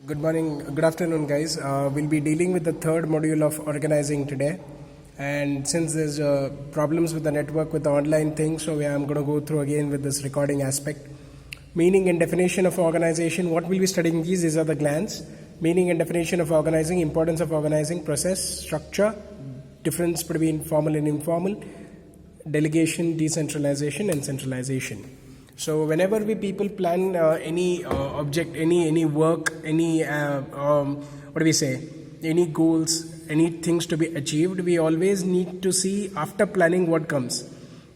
Good morning, good afternoon, guys. We'll be dealing with the third module of organizing today. And since there's problems with the network with the online thing, so I'm going to go through again with this recording aspect. Meaning and definition of organization. What we'll be studying these are the glands. Meaning and definition of organizing, importance of organizing, process, structure, difference between formal and informal, delegation, decentralization, and centralization. So whenever we people plan any object, any work, any any goals, any things to be achieved, we always need to see after planning what comes.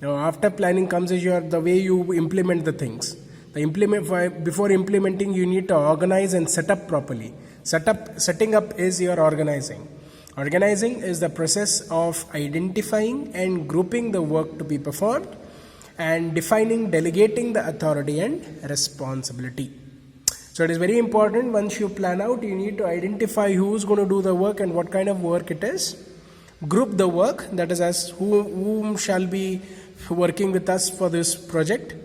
Now, after planning comes is the way you implement the things. Before implementing, you need to organize and set up properly. Setting up is your organizing. Organizing is the process of identifying and grouping the work to be performed, and defining, delegating the authority and responsibility. So it is very important. Once you plan out, you need to identify who's going to do the work and what kind of work it is. Group the work, that is as whom shall be working with us for this project.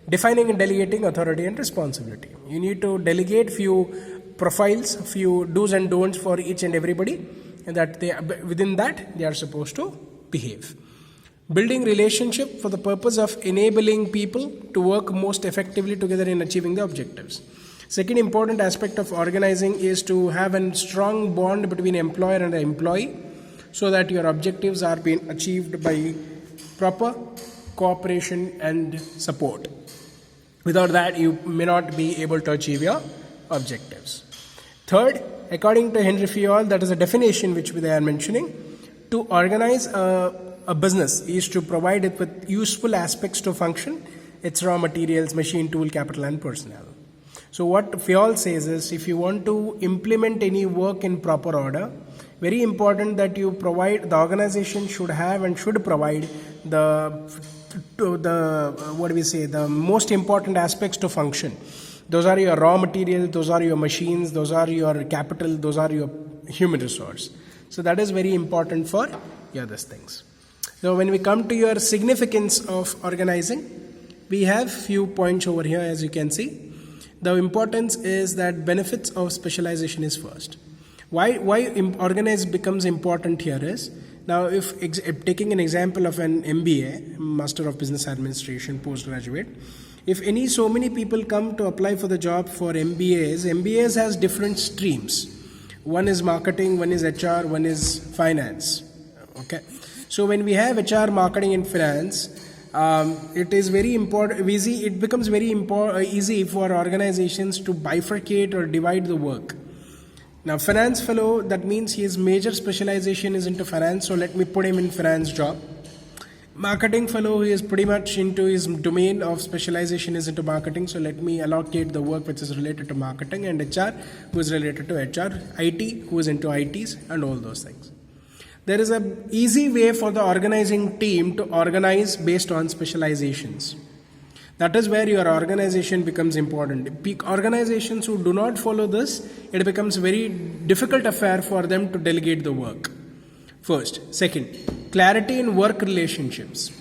Defining and delegating authority and responsibility. You need to delegate few profiles, few do's and don'ts for each and everybody, and that within that they are supposed to behave. Building relationship for the purpose of enabling people to work most effectively together in achieving the objectives. Second important aspect of organizing is to have a strong bond between employer and employee, so that your objectives are being achieved by proper cooperation and support. Without that, you may not be able to achieve your objectives. Third, according to Henry Fayol, that is a definition which they are mentioning, to organize a business is to provide it with useful aspects to function, its raw materials, machine, tool, capital, and personnel. So what Fayol says is, if you want to implement any work in proper order, very important that you provide, the organization should have and should provide the most important aspects to function. Those are your raw material, those are your machines, those are your capital, those are your human resource. So that is very important for these things. Now when we come to your significance of organizing, we have few points over here, as you can see. The importance is that benefits of specialization is first. Why organize becomes important here is, now if taking an example of an MBA, Master of Business Administration, postgraduate, if so many people come to apply for the job for MBAs has different streams. One is marketing, one is HR, one is finance. Okay. So when we have HR, marketing, and finance, it is very important. It becomes very easy for organizations to bifurcate or divide the work. Now, finance fellow, that means his major specialization is into finance, so let me put him in finance job. Marketing fellow, he is pretty much into his domain of specialization is into marketing, so let me allocate the work which is related to marketing, and HR, who is related to HR, IT, who is into ITs, and all those things. There is an easy way for the organizing team to organize based on specializations. That is where your organization becomes important. Organizations who do not follow this, it becomes very difficult affair for them to delegate the work. First. Second, clarity in work relationships.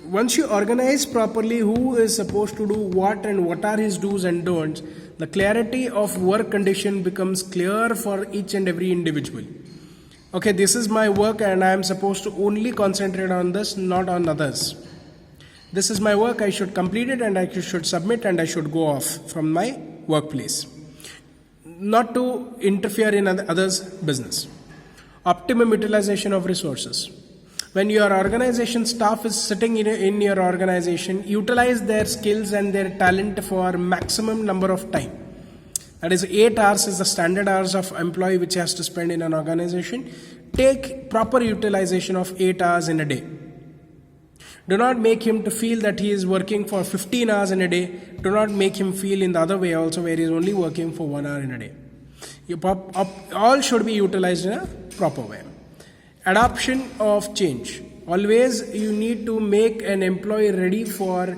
Once you organize properly who is supposed to do what and what are his do's and don'ts, the clarity of work condition becomes clear for each and every individual. Okay, this is my work and I am supposed to only concentrate on this, not on others. This is my work, I should complete it and I should submit and I should go off from my workplace. Not to interfere in others' business. Optimum utilization of resources. When your organization staff is sitting in your organization, utilize their skills and their talent for maximum number of time. That is 8 hours is the standard hours of employee which has to spend in an organization. Take proper utilization of 8 hours in a day. Do not make him to feel that he is working for 15 hours in a day. Do not make him feel in the other way also, where he is only working for 1 hour in a day. All should be utilized in a proper way. Adoption of change. Always you need to make an employee ready for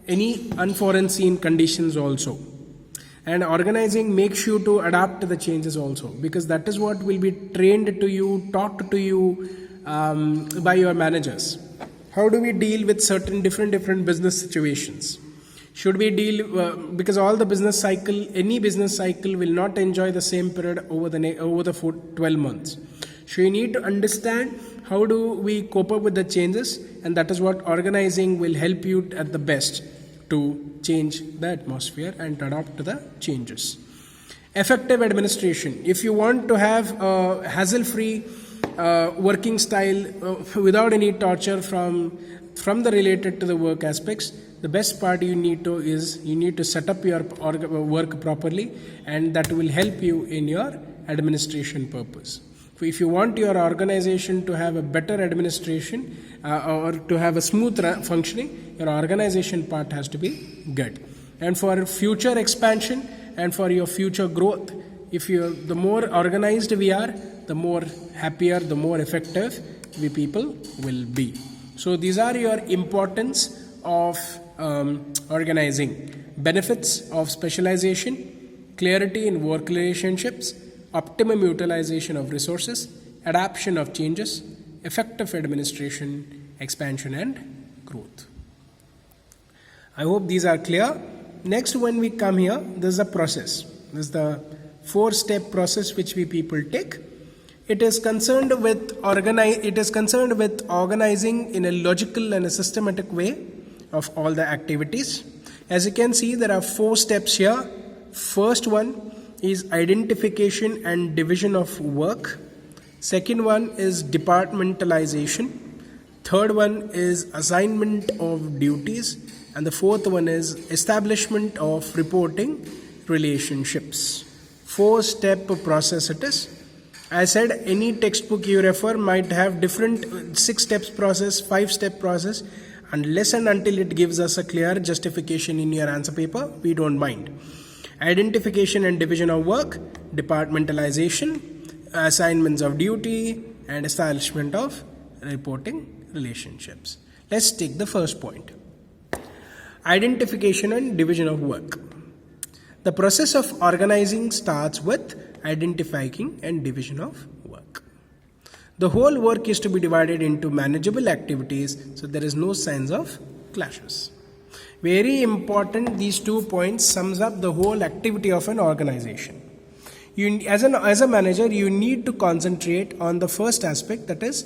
any unforeseen conditions also. And organizing makes you to adapt to the changes also, because that is what will be trained to you, taught to you by your managers. How do we deal with certain different business situations? Should we deal because all the business cycle, any business cycle will not enjoy the same period over the 12 months. So you need to understand how do we cope up with the changes, and that is what organizing will help you at the best to change the atmosphere and adapt to the changes. Effective administration. If you want to have a hassle-free working style without any torture from the related to the work aspects, the best part you need to set up your work properly, and that will help you in your administration purpose. So if you want your organization to have a better administration or to have a smooth functioning, your organization part has to be good. And for future expansion and for your future growth, the more organized we are, the more happier, the more effective we people will be. So these are your importance of organizing. Benefits of specialization: clarity in work relationships, optimum utilization of resources, adaptation of changes, effective administration, expansion and growth. I hope these are clear. Next, when we come here, this is a process. This is the 4-step process which we people take. It is concerned with organizing in a logical and a systematic way of all the activities. As you can see, there are 4 steps here. First one is identification and division of work. Second one is departmentalization. Third one is assignment of duties. And the fourth one is establishment of reporting relationships. 4-step process it is. I said any textbook you refer might have different 6 steps process, 5-step process. Unless and until it gives us a clear justification in your answer paper, we don't mind. Identification and division of work, departmentalization, assignments of duty, and establishment of reporting relationships. Let's take the first point. Identification and division of work. The process of organizing starts with identifying and division of work. The whole work is to be divided into manageable activities, so there is no signs of clashes. Very important, these 2 points sums up the whole activity of an organization. As a manager, you need to concentrate on the first aspect, that is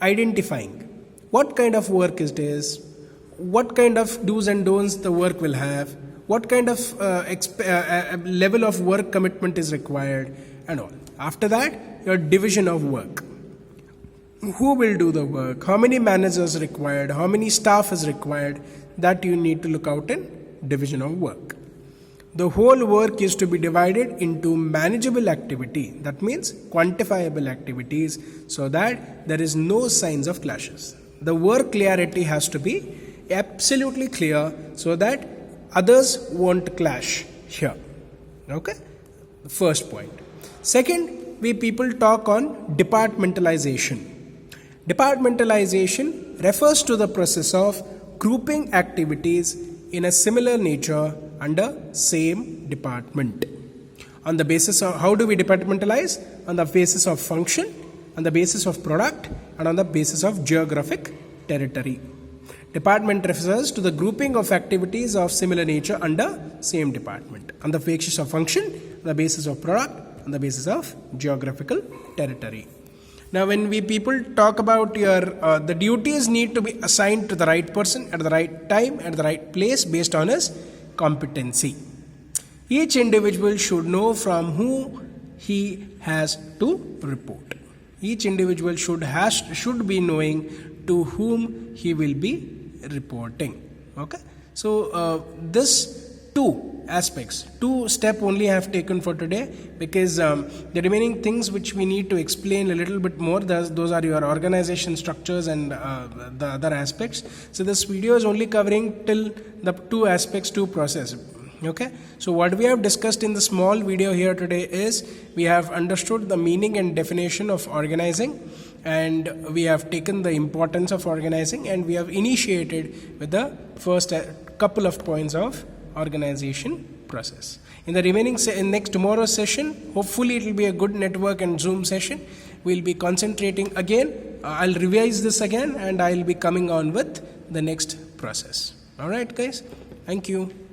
identifying what kind of work it is, what kind of do's and don'ts the work will have, what kind of level of work commitment is required, and all. After that, your division of work. Who will do the work? How many managers are required? How many staff is required? That you need to look out in division of work. The whole work is to be divided into manageable activity. That means quantifiable activities, so that there is no signs of clashes. The work clarity has to be absolutely clear so that others won't clash here. Okay? The first point. Second, we people talk on departmentalization. Departmentalization refers to the process of grouping activities in a similar nature under same department. On the basis of how do we departmentalize? On the basis of function, on the basis of product, and on the basis of geographic territory. Department refers to the grouping of activities of similar nature under same department. On the basis of function, on the basis of product, on the basis of geographical territory. Now, when we people talk about the duties need to be assigned to the right person at the right time, at the right place based on his competency. Each individual should know from whom he has to report. Each individual should be knowing to whom he will be reporting. Okay, so this 2 aspects, 2 step only I have taken for today, because the remaining things which we need to explain a little bit more, those are your organization structures and the other aspects. So this video is only covering till the 2 aspects, 2 process. Okay, so what we have discussed in the small video here today is we have understood the meaning and definition of organizing, and we have taken the importance of organizing, and we have initiated with the first couple of points of organization process. In the remaining next tomorrow's session, hopefully it will be a good network and Zoom session. We'll be concentrating again. I'll revise this again, and I'll be coming on with the next process. All right, guys. Thank you.